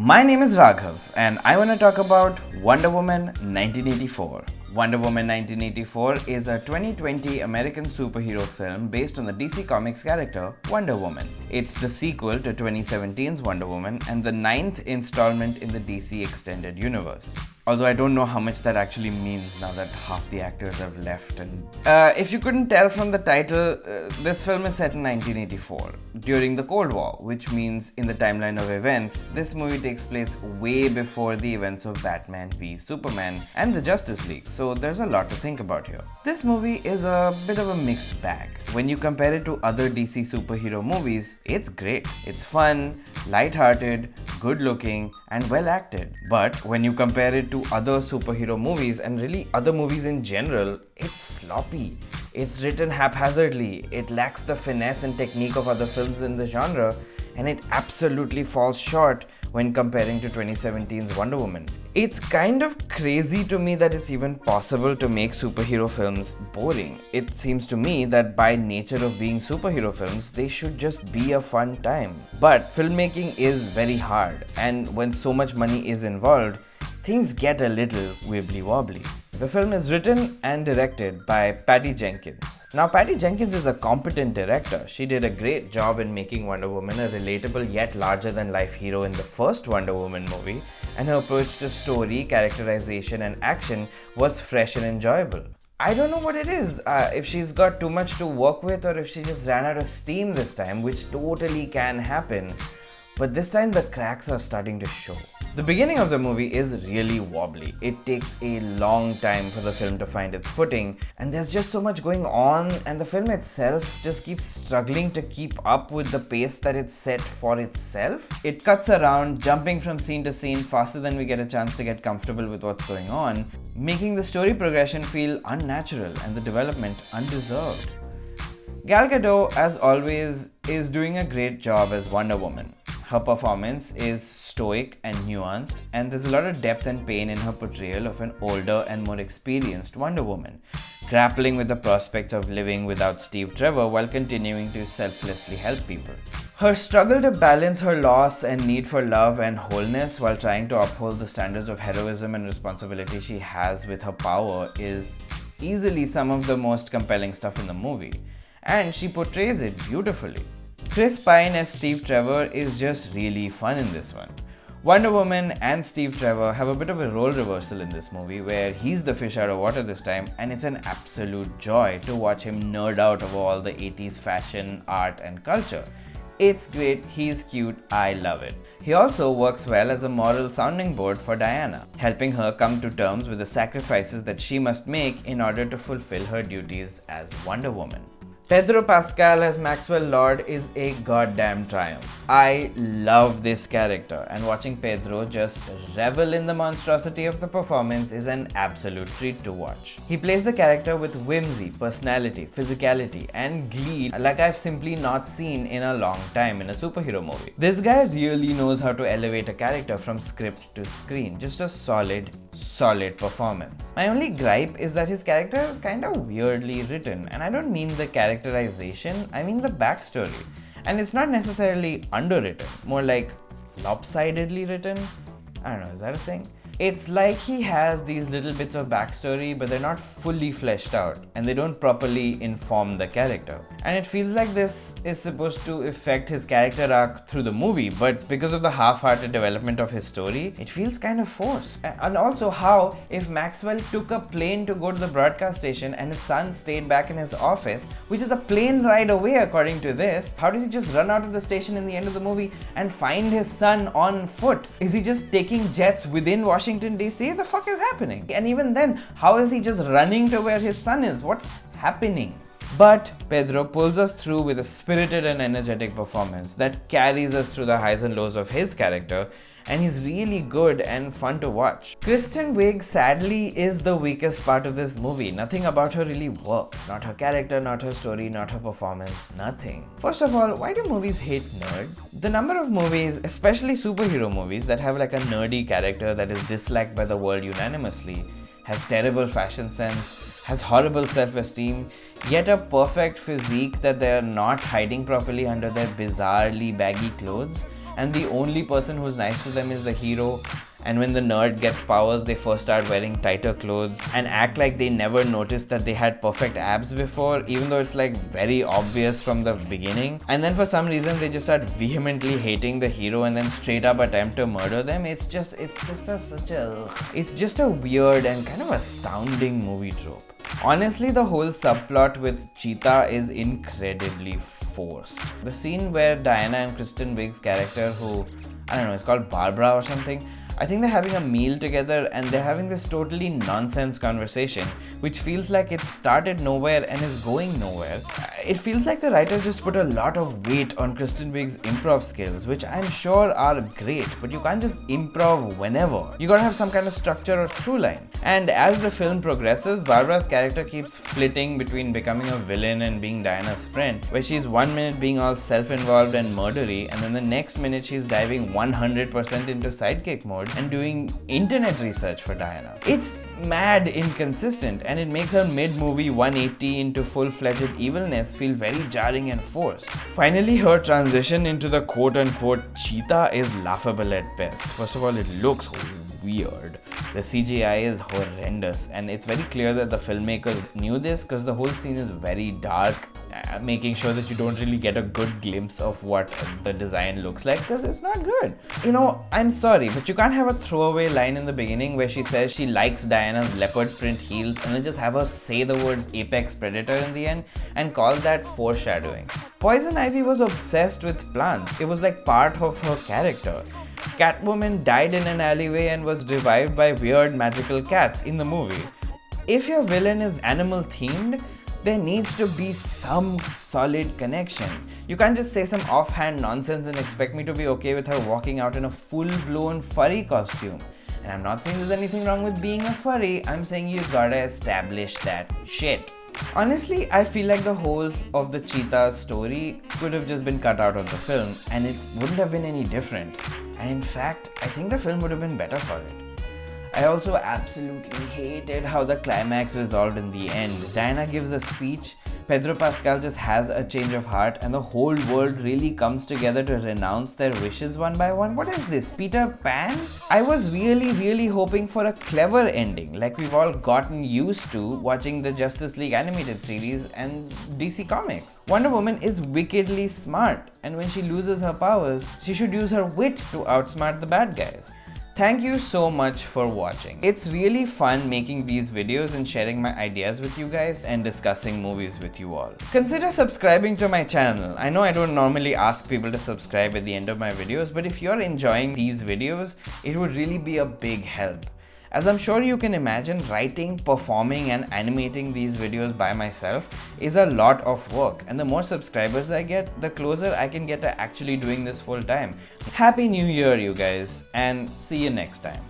My name is Raghav and I want to talk about Wonder Woman 1984. Wonder Woman 1984 is a 2020 American superhero film based on the DC Comics character Wonder Woman. It's the sequel to 2017's Wonder Woman and the ninth installment in the DC Extended Universe. Although I don't know how much that actually means now that half the actors have left. And if you couldn't tell from the title, this film is set in 1984 during the Cold War, which means in the timeline of events, this movie takes place way before the events of Batman v Superman and the Justice League. So there's a lot to think about here. This movie is a bit of a mixed bag. When you compare it to other DC superhero movies, it's great. It's fun, light-hearted, good-looking, and well acted. But when you compare it to other superhero movies and really other movies in general, it's sloppy. It's written haphazardly, it lacks the finesse and technique of other films in the genre, and it absolutely falls short when comparing to 2017's Wonder Woman. It's kind of crazy to me that it's even possible to make superhero films boring. It seems to me that by nature of being superhero films, they should just be a fun time. But filmmaking is very hard, and when so much money is involved, things get a little wibbly wobbly. The film is written and directed by Patty Jenkins. Now, Patty Jenkins is a competent director. She did a great job in making Wonder Woman a relatable yet larger-than-life hero in the first Wonder Woman movie, and her approach to story, characterization, and action was fresh and enjoyable. I don't know what it is, if she's got too much to work with or if she just ran out of steam this time, which totally can happen. But this time the cracks are starting to show. The beginning of the movie is really wobbly. It takes a long time for the film to find its footing, and there's just so much going on, and the film itself just keeps struggling to keep up with the pace that it's set for itself. It cuts around, jumping from scene to scene faster than we get a chance to get comfortable with what's going on, making the story progression feel unnatural and the development undeserved. Gal Gadot, as always, is doing a great job as Wonder Woman. Her performance is stoic and nuanced, and there's a lot of depth and pain in her portrayal of an older and more experienced Wonder Woman, grappling with the prospects of living without Steve Trevor while continuing to selflessly help people. Her struggle to balance her loss and need for love and wholeness while trying to uphold the standards of heroism and responsibility she has with her power is easily some of the most compelling stuff in the movie, and she portrays it beautifully. Chris Pine as Steve Trevor is just really fun in this one. Wonder Woman and Steve Trevor have a bit of a role reversal in this movie where he's the fish out of water this time, and it's an absolute joy to watch him nerd out over all the 80s fashion, art, and culture. It's great, he's cute, I love it. He also works well as a moral sounding board for Diana, helping her come to terms with the sacrifices that she must make in order to fulfill her duties as Wonder Woman. Pedro Pascal as Maxwell Lord is a goddamn triumph. I love this character, and watching Pedro just revel in the monstrosity of the performance is an absolute treat to watch. He plays the character with whimsy, personality, physicality, and glee like I've simply not seen in a long time in a superhero movie. This guy really knows how to elevate a character from script to screen. Just a solid performance. My only gripe is that his character is kind of weirdly written, and I don't mean the characterization, I mean the backstory. And it's not necessarily underwritten, more like lopsidedly written. I don't know, is that a thing? It's like he has these little bits of backstory, but they're not fully fleshed out, and they don't properly inform the character. And it feels like this is supposed to affect his character arc through the movie, but because of the half-hearted development of his story, it feels kind of forced. And also how, if Maxwell took a plane to go to the broadcast station and his son stayed back in his office, which is a plane ride away according to this, how did he just run out of the station in the end of the movie and find his son on foot? Is he just taking jets within Washington DC? The fuck is happening? And even then, how is he just running to where his son is? What's happening? But Pedro pulls us through with a spirited and energetic performance that carries us through the highs and lows of his character, and he's really good and fun to watch. Kristen Wiig sadly is the weakest part of this movie. Nothing about her really works. Not her character, not her story, not her performance, nothing. First of all, why do movies hate nerds? The number of movies, especially superhero movies, that have like a nerdy character that is disliked by the world unanimously, has terrible fashion sense, has horrible self-esteem, yet a perfect physique that they are not hiding properly under their bizarrely baggy clothes, and the only person who's nice to them is the hero. And when the nerd gets powers, they first start wearing tighter clothes and act like they never noticed that they had perfect abs before, even though it's like very obvious from the beginning. And then for some reason they just start vehemently hating the hero and then straight up attempt to murder them. It's just a weird and kind of astounding movie trope. Honestly, the whole subplot with Cheetah is incredibly forced. The scene where Diana and Kristen Wiig's character, who, I don't know, it's called Barbara or something, I think they're having a meal together and they're having this totally nonsense conversation which feels like it started nowhere and is going nowhere. It feels like the writers just put a lot of weight on Kristen Wiig's improv skills, which I'm sure are great, but you can't just improv whenever. You gotta have some kind of structure or through line. And as the film progresses, Barbara's character keeps flitting between becoming a villain and being Diana's friend, where she's 1 minute being all self-involved and murdery, and then the next minute she's diving 100% into sidekick mode and doing internet research for Diana. It's mad inconsistent, and it makes her mid-movie 180 into full-fledged evilness feel very jarring and forced. Finally, her transition into the quote-unquote cheetah is laughable at best. First of all, it looks weird. The CGI is horrendous, and it's very clear that the filmmakers knew this because the whole scene is very dark, making sure that you don't really get a good glimpse of what the design looks like because it's not good. You know, I'm sorry, but you can't have a throwaway line in the beginning where she says she likes Diana's leopard print heels and then just have her say the words apex predator in the end and call that foreshadowing. Poison Ivy was obsessed with plants. It was like part of her character. Catwoman died in an alleyway and was revived by weird magical cats in the movie. If your villain is animal themed, there needs to be some solid connection. You can't just say some offhand nonsense and expect me to be okay with her walking out in a full-blown furry costume. And I'm not saying there's anything wrong with being a furry, I'm saying you gotta establish that shit. Honestly, I feel like the whole of the cheetah story could have just been cut out of the film and it wouldn't have been any different. And in fact, I think the film would have been better for it. I also absolutely hated how the climax resolved in the end. Diana gives a speech, Pedro Pascal just has a change of heart, and the whole world really comes together to renounce their wishes one by one. What is this, Peter Pan? I was really hoping for a clever ending, like we've all gotten used to watching the Justice League animated series and DC Comics. Wonder Woman is wickedly smart, and when she loses her powers, she should use her wit to outsmart the bad guys. Thank you so much for watching. It's really fun making these videos and sharing my ideas with you guys and discussing movies with you all. Consider subscribing to my channel. I know I don't normally ask people to subscribe at the end of my videos, but if you're enjoying these videos, it would really be a big help. As I'm sure you can imagine, writing, performing and animating these videos by myself is a lot of work, and the more subscribers I get, the closer I can get to actually doing this full time. Happy New Year, you guys, and see you next time.